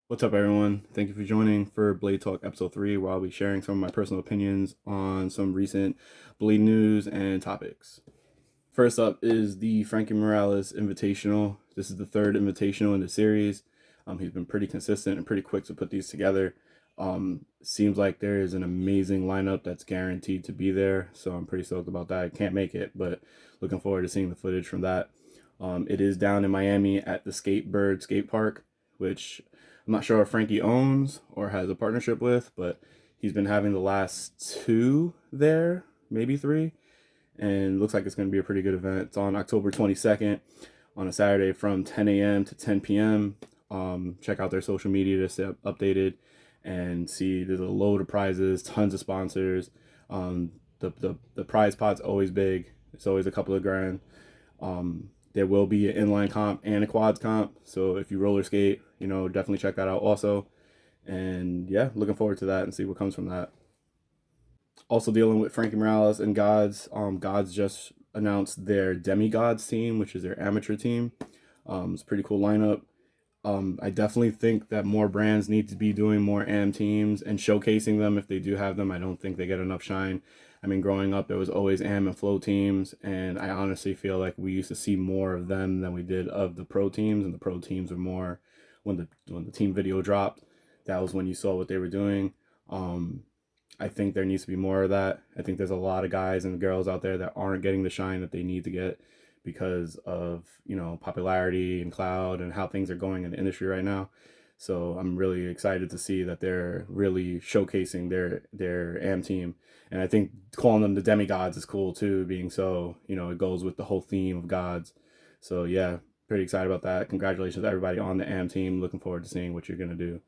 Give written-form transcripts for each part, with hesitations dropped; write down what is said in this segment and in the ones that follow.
What's up, everyone? Thank you for joining for Blade Talk Episode 3, where I'll be sharing some of my personal opinions on some recent Blade news and topics. First up is the Franky Morales Invitational. This is the third Invitational in the series. He's been pretty consistent and pretty quick to put these together. Seems like there is an amazing lineup that's guaranteed to be there, so I'm pretty stoked about that. I can't make it, but looking forward to seeing the footage from that. It is down in Miami at the Skatebird Skate Park, which I'm not sure if Franky owns or has a partnership with, but he's been having the last two there, maybe three, and looks like it's going to be a pretty good event. It's on October 22nd on a Saturday from 10 a.m. to 10 p.m. Check out their social media to stay updated and see there's a load of prizes, tons of sponsors. The prize pot's always big. It's always a couple of grand. There will be an inline comp and a quads comp. So if you roller skate, definitely check that out also. And yeah, looking forward to that and see what comes from that. Also dealing with Franky Morales and Gawds. Gawds just announced their Demigods team, which is their amateur team. It's a pretty cool lineup. I definitely think that more brands need to be doing more AM teams and showcasing them if they do have them. I don't think they get enough shine. I mean, growing up, there was always AM and flow teams, and I honestly feel like we used to see more of them than we did of the pro teams, and the pro teams were more when the team video dropped. That was when you saw what they were doing. I think there needs to be more of that. I think there's a lot of guys and girls out there that aren't getting the shine that they need to get because of popularity and cloud and how things are going in the industry right now. So I'm really excited to see that they're really showcasing their AM team, and I think calling them the demigods is cool too. Being so it goes with the whole theme of gods. So yeah, pretty excited about that. Congratulations to everybody on the AM team. Looking forward to seeing what you're gonna do.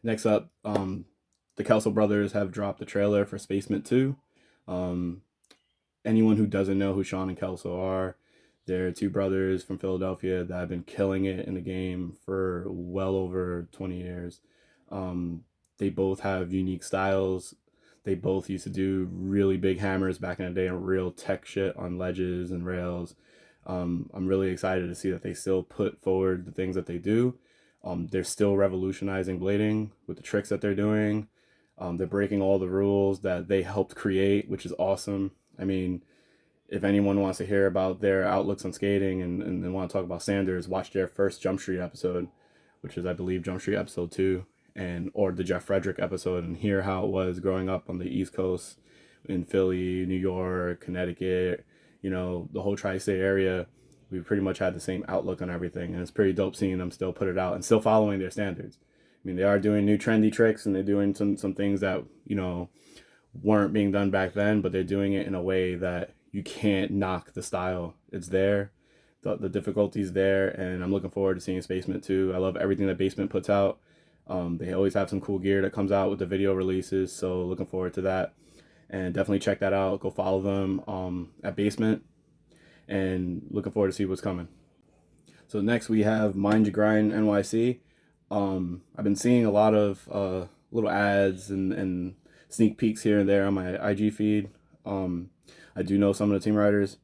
Next up, the Kelso brothers have dropped the trailer for Spacemint 2. Um, Anyone who doesn't know who Sean and Kelso are, they're two brothers from Philadelphia that have been killing it in the game for well over 20 years. Um, they both have unique styles. They both used to do really big hammers back in the day and real tech shit on ledges and rails. I'm really excited to see that they still put forward the things that they do. They're still revolutionizing blading with the tricks that they're doing. They're breaking all the rules that they helped create, which is awesome. I mean, if anyone wants to hear about their outlooks on skating and they want to talk about Sanders, watch their first Jump Street episode, which is, I believe, Jump Street episode 2, and or the Jeff Frederick episode, and hear how it was growing up on the East Coast in Philly, New York, Connecticut, the whole tri-state area. We pretty much had the same outlook on everything, and it's pretty dope seeing them still put it out and still following their standards. I mean, they are doing new trendy tricks and they're doing some things that weren't being done back then, but they're doing it in a way that you can't knock the style. It's there. The difficulty's there, and I'm looking forward to seeing Spacemint 2. I love everything that Basement puts out. They always have some cool gear that comes out with the video releases, so looking forward to that. And definitely check that out. Go follow them at Basement, and looking forward to see what's coming. So next we have Mind Your Grind NYC. I've been seeing a lot of little ads and sneak peeks here and there on my IG feed. I do know some of the team riders.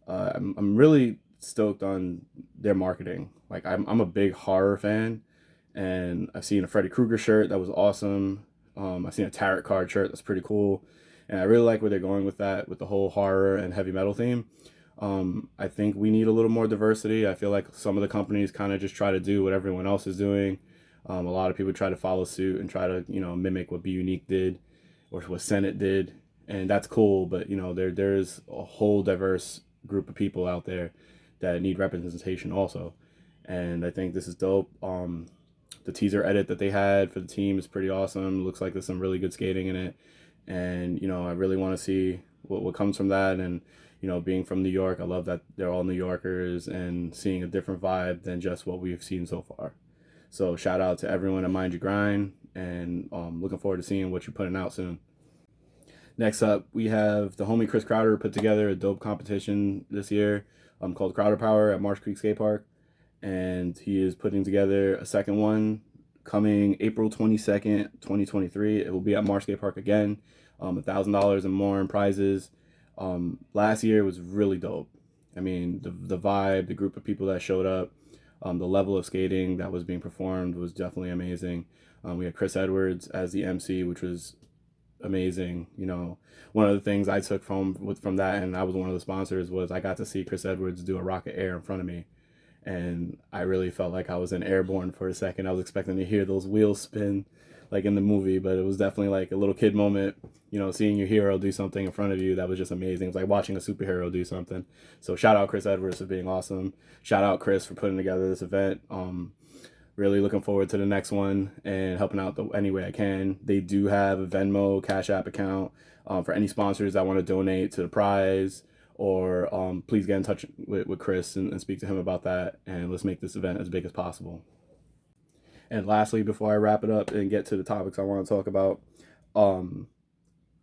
I'm really stoked on their marketing. Like I'm a big horror fan, and I've seen a Freddy Krueger shirt that was awesome. I've seen a tarot card shirt that's pretty cool, and I really like where they're going with that, with the whole horror and heavy metal theme. I think we need a little more diversity. I feel like some of the companies kind of just try to do what everyone else is doing. A lot of people try to follow suit and try to mimic what Be Unique did or what Senate did, and that's cool. But there's a whole diverse group of people out there that need representation also, and I think this is dope. The teaser edit that they had for the team is pretty awesome. Looks like there's some really good skating in it, and I really want to see what comes from that. And being from New York, I love that they're all New Yorkers and seeing a different vibe than just what we've seen so far. So shout out to everyone at Mind Your Grind, and looking forward to seeing what you're putting out soon. Next up, we have the homie Chris Crowder put together a dope competition this year called Crowder Power at Marsh Creek Skate Park, and he is putting together a second one coming April 22nd, 2023. It will be at Marsh Skate Park again. $1,000 and more in prizes. Last year was really dope. I mean, the vibe, the group of people that showed up, The level of skating that was being performed was definitely amazing. We had Chris Edwards as the MC, which was amazing. You know, one of the things I took from that, and I was one of the sponsors, was I got to see Chris Edwards do a rocket air in front of me, and I really felt like I was in Airborne for a second. I was expecting to hear those wheels spin like in the movie, but it was definitely like a little kid moment, you know, seeing your hero do something in front of you that was just amazing. It was like watching a superhero do something. So shout out Chris Edwards for being awesome. Shout out Chris for putting together this event. Really looking forward to the next one and helping out any way I can. They do have a Venmo, Cash App account for any sponsors that want to donate to the prize, or please get in touch with Chris and speak to him about that. And let's make this event as big as possible. And lastly, before I wrap it up and get to the topics I want to talk about, um,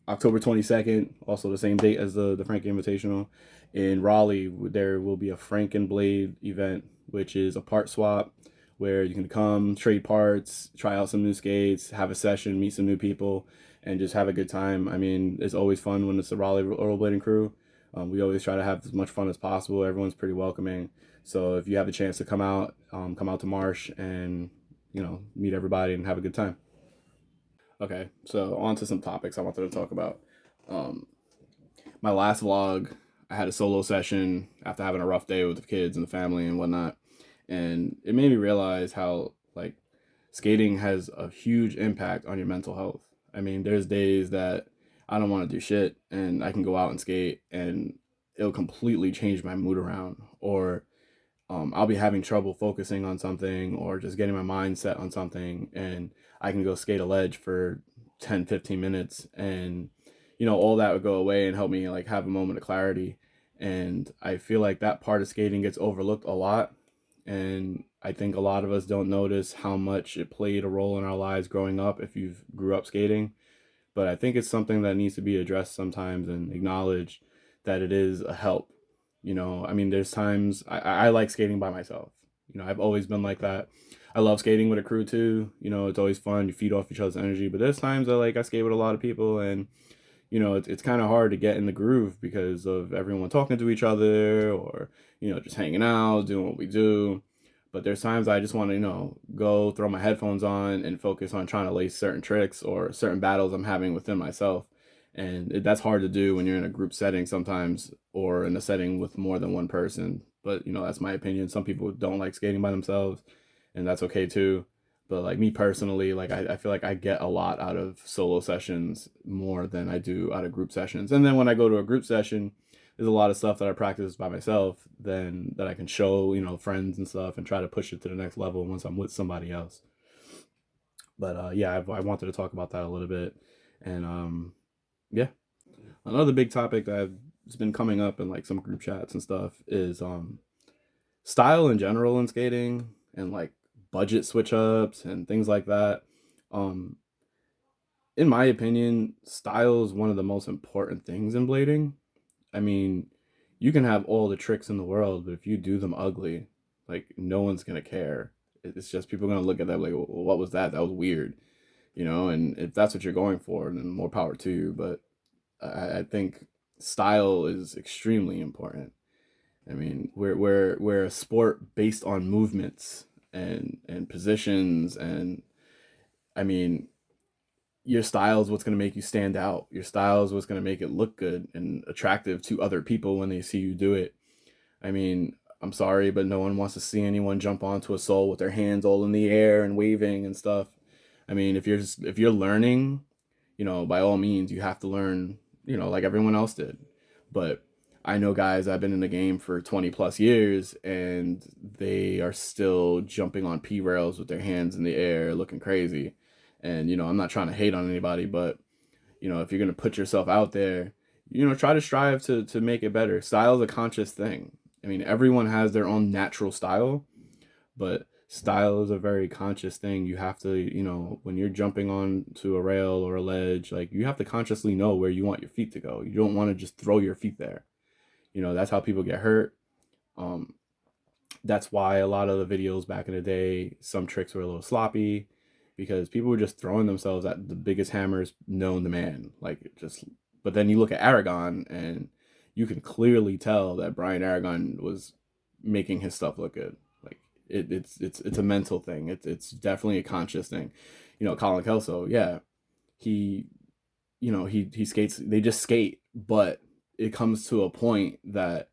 October 22nd, also the same date as the Franky Invitational, in Raleigh, there will be a Frank and Blade event, which is a part swap where you can come, trade parts, try out some new skates, have a session, meet some new people, and just have a good time. I mean, it's always fun when it's the Raleigh rollerblading crew. We always try to have as much fun as possible. Everyone's pretty welcoming. So if you have a chance to come out to Marsh and, you know, meet everybody and have a good time. Okay, so on to some topics I wanted to talk about. Um, my last vlog, I had a solo session after having a rough day with the kids and the family and whatnot, and it made me realize how like skating has a huge impact on your mental health. I mean, there's days that I don't want to do shit, and I can go out and skate, and it'll completely change my mood around, or I'll be having trouble focusing on something or just getting my mind set on something, and I can go skate a ledge for 10, 15 minutes, and you know, all that would go away and help me like have a moment of clarity. And I feel like that part of skating gets overlooked a lot, and I think a lot of us don't notice how much it played a role in our lives growing up if you've grew up skating. But I think it's something that needs to be addressed sometimes and acknowledged that it is a help. You know, I mean, there's times I like skating by myself. You know, I've always been like that. I love skating with a crew too. You know, it's always fun. You feed off each other's energy. But there's times I skate with a lot of people, and you know, it's kind of hard to get in the groove because of everyone talking to each other, or you know, just hanging out, doing what we do. But there's times I just want to, you know, go throw my headphones on and focus on trying to lace certain tricks or certain battles I'm having within myself. And that's hard to do when you're in a group setting sometimes, or in a setting with more than one person. But, you know, that's my opinion. Some people don't like skating by themselves, and that's okay too. But like me personally, like I feel like I get a lot out of solo sessions more than I do out of group sessions. And then when I go to a group session, there's a lot of stuff that I practice by myself then that I can show, you know, friends and stuff and try to push it to the next level once I'm with somebody else. But yeah, I wanted to talk about that a little bit. And yeah, another big topic that's been coming up in like some group chats and stuff is style in general in skating, and like budget switch ups and things like that. Um, in my opinion, style is one of the most important things in blading. I mean, you can have all the tricks in the world, but if you do them ugly, like no one's gonna care. It's just people are gonna look at that like, well, what was that? That was weird, you know. And if that's what you're going for, then more power to you. But I think style is extremely important. I mean, we're a sport based on movements and positions, and I mean, your style is what's going to make you stand out. Your style is what's going to make it look good and attractive to other people when they see you do it. I mean, I'm sorry, but no one wants to see anyone jump onto a sole with their hands all in the air and waving and stuff. I mean, if you're learning, you know, by all means, you have to learn, you know, like everyone else did. But I know guys that have been in the game for 20 plus years, and they are still jumping on P rails with their hands in the air looking crazy. And, you know, I'm not trying to hate on anybody, but, you know, if you're going to put yourself out there, you know, try to strive to make it better. Style is a conscious thing. I mean, everyone has their own natural style, but style is a very conscious thing. You have to, you know, when you're jumping on to a rail or a ledge, like you have to consciously know where you want your feet to go. You don't want to just throw your feet there. You know, that's how people get hurt. Um, that's why a lot of the videos back in the day, some tricks were a little sloppy because people were just throwing themselves at the biggest hammers known to man. Like just, but then you look at Aragon and you can clearly tell that Brian Aragon was making his stuff look good. Like it's a mental thing. It's definitely a conscious thing. Colin Kelso, yeah, he he skates. They just skate, but it comes to a point that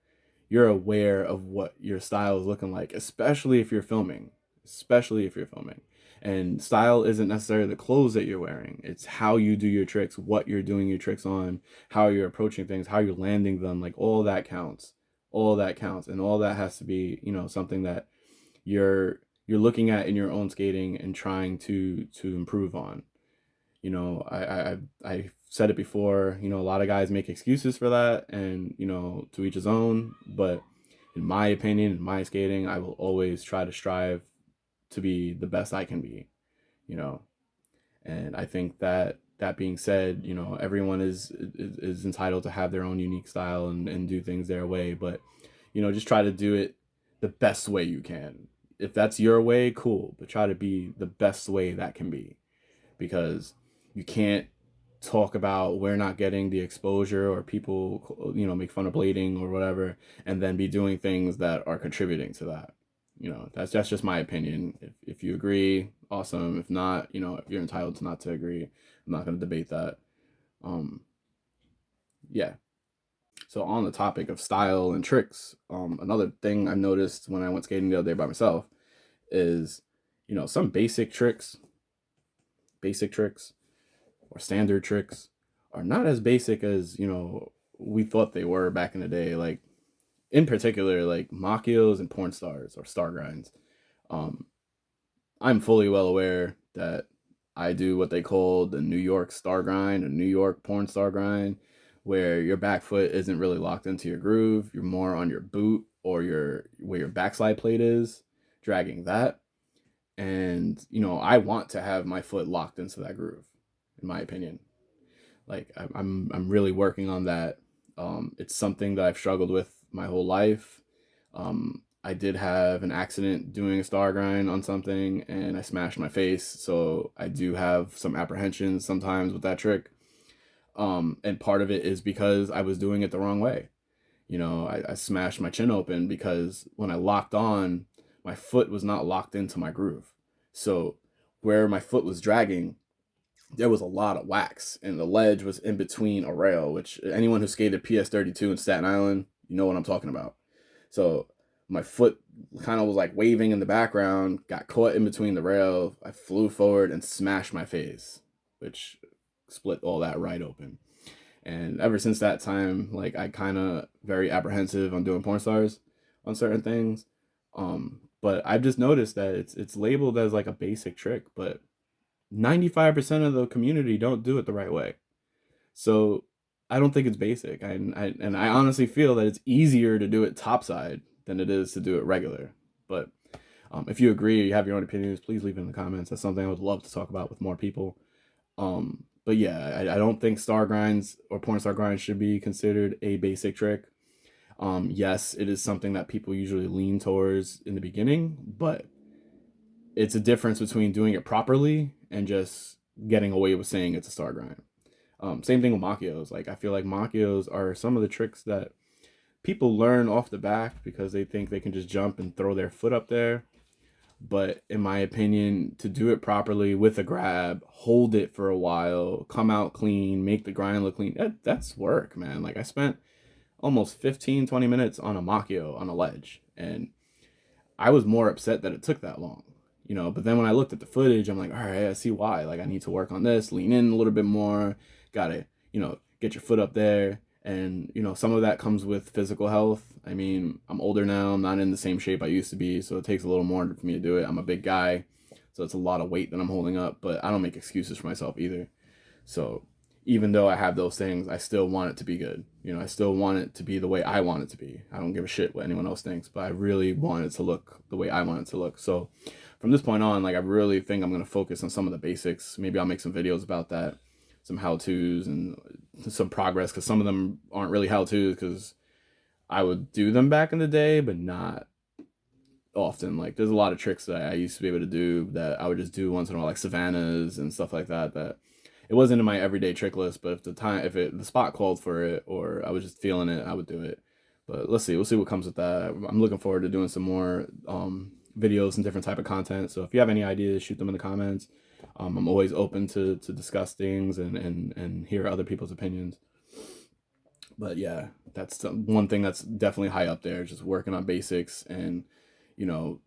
you're aware of what your style is looking like, especially if you're filming. Especially if you're filming. And style isn't necessarily the clothes that you're wearing. It's how you do your tricks, what you're doing your tricks on, how you're approaching things, how you're landing them. Like all that counts. All that counts. And all that has to be, something that you're looking at in your own skating and trying to improve on. I said it before, a lot of guys make excuses for that, and, to each his own. But in my opinion, in my skating, I will always try to strive to be the best I can be, you know. And I think that being said, everyone is entitled to have their own unique style and do things their way. But, just try to do it the best way you can. If that's your way, cool. But try to be the best way that can be, because you can't talk about we're not getting the exposure, or people make fun of blading or whatever, and then be doing things that are contributing to that. That's just my opinion. If you agree, awesome. If not, you're entitled to not to agree. I'm not going to debate that. Yeah. So on the topic of style and tricks, another thing I noticed when I went skating the other day by myself is, some basic tricks or standard tricks are not as basic as we thought they were back in the day. Like, in particular, like machios and porn stars or star grinds. um I'm fully well aware that I do what they call the New York star grind, a New York porn star grind, where your back foot isn't really locked into your groove. You're more on your boot, or where your backslide plate is, dragging that. And I want to have my foot locked into that groove, in my opinion. Like, I'm really working on that. It's something that I've struggled with my whole life. I did have an accident doing a star grind on something, and I smashed my face, so I do have some apprehensions sometimes with that trick. And part of it is because I was doing it the wrong way. I smashed my chin open because when I locked on, my foot was not locked into my groove. So where my foot was dragging, there was a lot of wax, and the ledge was in between a rail, which anyone who skated PS32 in Staten Island, you know what I'm talking about. So my foot kind of was like waving in the background, got caught in between the rail. I flew forward and smashed my face, which split all that right open. And ever since that time, like, I kind of very apprehensive on doing porn stars on certain things. But I've just noticed that it's labeled as like a basic trick, but 95% of the community don't do it the right way. So I don't think it's basic. And I honestly feel that it's easier to do it topside than it is to do it regular. But if you agree or you have your own opinions, please leave it in the comments. That's something I would love to talk about with more people. But yeah, I don't think star grinds or porn star grinds should be considered a basic trick. Yes, it is something that people usually lean towards in the beginning, but it's a difference between doing it properly and just getting away with saying it's a star grind. Same thing with machios. Like, I feel like machios are some of the tricks that people learn off the back because they think they can just jump and throw their foot up there. But in my opinion, to do it properly with a grab, hold it for a while, come out clean, make the grind look clean, that's work, man. Like, I spent almost 15-20 minutes on a machio on a ledge, and I was more upset that it took that long. But then when I looked at the footage, I'm like, all right, I see why. Like, I need to work on this, lean in a little bit more, gotta, get your foot up there. And, some of that comes with physical health. I mean, I'm older now, I'm not in the same shape I used to be, so it takes a little more for me to do it. I'm a big guy, so it's a lot of weight that I'm holding up, but I don't make excuses for myself either. So even though I have those things, I still want it to be good. I still want it to be the way I want it to be. I don't give a shit what anyone else thinks, but I really want it to look the way I want it to look. So from this point on, like, I really think I'm going to focus on some of the basics. Maybe I'll make some videos about that, some how-tos and some progress, because some of them aren't really how-tos, because I would do them back in the day, but not often. Like, there's a lot of tricks that I used to be able to do that I would just do once in a while, like savannas and stuff like that, that it wasn't in my everyday trick list, but if the spot called for it, or I was just feeling it, I would do it. But we'll see what comes with that. I'm looking forward to doing some more videos and different type of content. So if you have any ideas, shoot them in the comments. I'm always open to discuss things and hear other people's opinions. But yeah, that's one thing that's definitely high up there, just working on basics and, you know,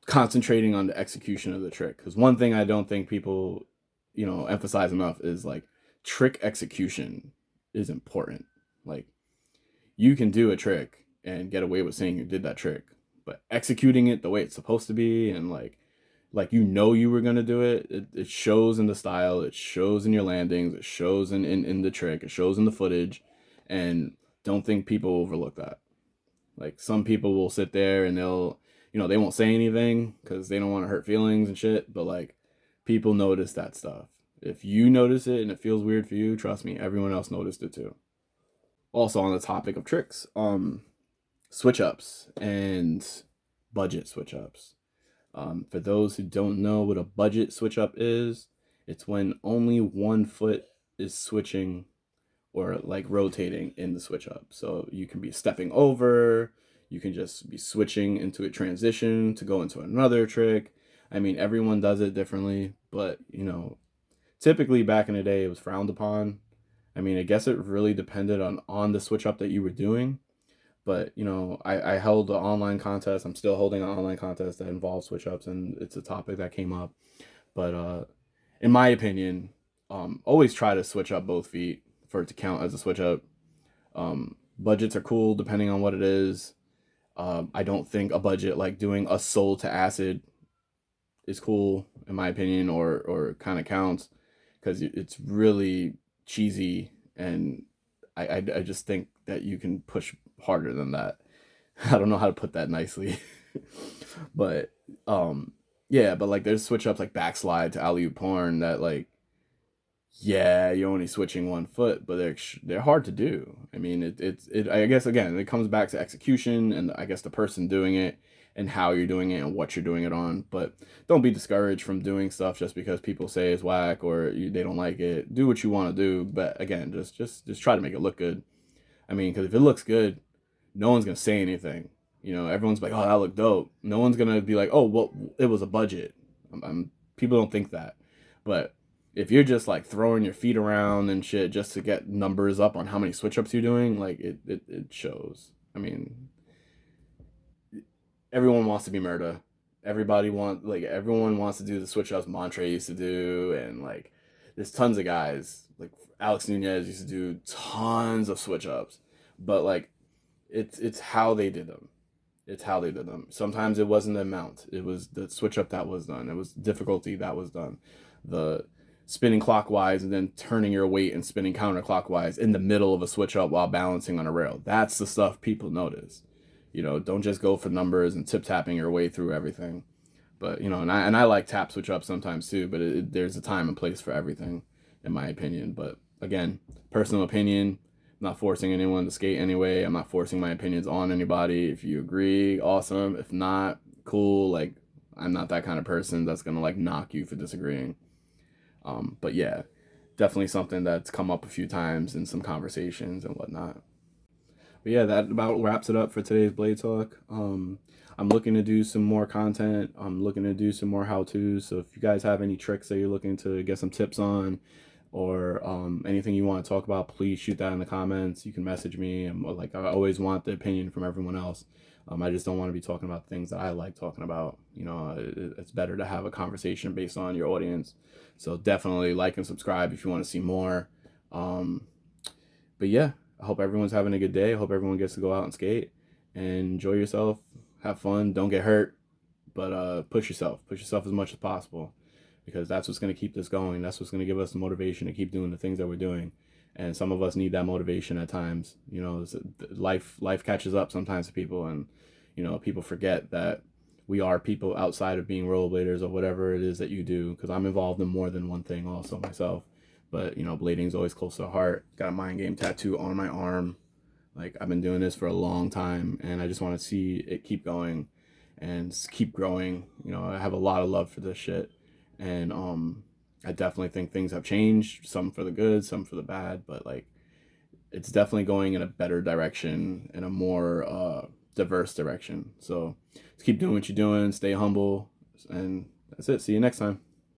concentrating on the execution of the trick. Because one thing I don't think people, emphasize enough is like trick execution is important. Like, you can do a trick and get away with saying you did that trick, but executing it the way it's supposed to be and like you were gonna do it, it shows in the style, it shows in your landings, it shows in the trick, it shows in the footage, and don't think people overlook that. Like, some people will sit there and they'll, they won't say anything because they don't want to hurt feelings and shit, but like, people notice that stuff. If you notice it and it feels weird for you, trust me, everyone else noticed it too. Also, on the topic of tricks, switch ups and budget switch ups. For those who don't know what a budget switch up is, it's when only one foot is switching or like rotating in the switch up. So you can be stepping over, you can just be switching into a transition to go into another trick. I mean, everyone does it differently, but typically back in the day it was frowned upon. I mean, I guess it really depended on the switch up that you were doing. But I held an online contest. I'm still holding an online contest that involves switch ups, and it's a topic that came up. But in my opinion, always try to switch up both feet for it to count as a switch up. Budgets are cool depending on what it is. I don't think a budget like doing a soul to acid is cool in my opinion, or kind of counts, because it's really cheesy, and I just think that you can push harder than that. I don't know how to put that nicely. But yeah, but like there's switch ups like backslide to alley oop porn that, like, yeah, you're only switching one foot, but they're hard to do. I mean, it I guess again it comes back to execution and I guess the person doing it and how you're doing it and what you're doing it on. But don't be discouraged from doing stuff just because people say it's whack or they don't like it. Do what you want to do, but again, just try to make it look good. I mean, because if it looks good, no one's gonna say anything. Everyone's like, "Oh, that looked dope." No one's gonna be like, "Oh, well, it was a budget." People don't think that, but if you're just like throwing your feet around and shit just to get numbers up on how many switch ups you're doing, like it shows. I mean, everyone wants to be murder. Everyone wants to do the switch ups Montre used to do, and like there's tons of guys like Alex Nunez used to do tons of switch ups, but like it's how they did them. It's how they did them. Sometimes it wasn't the amount. It was the switch up that was done. It was difficulty that was done. The spinning clockwise and then turning your weight and spinning counterclockwise in the middle of a switch up while balancing on a rail. That's the stuff people notice. Don't just go for numbers and tip tapping your way through everything. But and I like tap switch up sometimes too. But there's a time and place for everything, in my opinion. But again, personal opinion. I'm not forcing anyone to skate anyway. I'm not forcing my opinions on anybody. If you agree, awesome. If not, cool. Like, I'm not that kind of person that's gonna like knock you for disagreeing. But yeah, definitely something that's come up a few times in some conversations and whatnot. But yeah, that about wraps it up for today's Blade Talk. I'm looking to do some more content. I'm looking to do some more how-tos. So if you guys have any tricks that you're looking to get some tips on, or anything you want to talk about, please shoot that in the comments. You can message me. I always want the opinion from everyone else. I just don't want to be talking about things that I like talking about. It's better to have a conversation based on your audience. So definitely like and subscribe if you want to see more. But yeah, I hope everyone's having a good day. I hope everyone gets to go out and skate and enjoy yourself. Have fun. Don't get hurt. But push yourself. Push yourself as much as possible, because that's what's going to keep this going. That's what's going to give us the motivation to keep doing the things that we're doing. And some of us need that motivation at times. Life catches up sometimes to people, and people forget that we are people outside of being rollerbladers or whatever it is that you do. Because I'm involved in more than one thing also myself. But blading is always close to the heart. Got a mind game tattoo on my arm. Like, I've been doing this for a long time, and I just want to see it keep going and keep growing. I have a lot of love for this shit, and I definitely think things have changed, some for the good, some for the bad, but like it's definitely going in a better direction, in a more diverse direction. So just keep doing what you're doing, stay humble, and that's it. See you next time.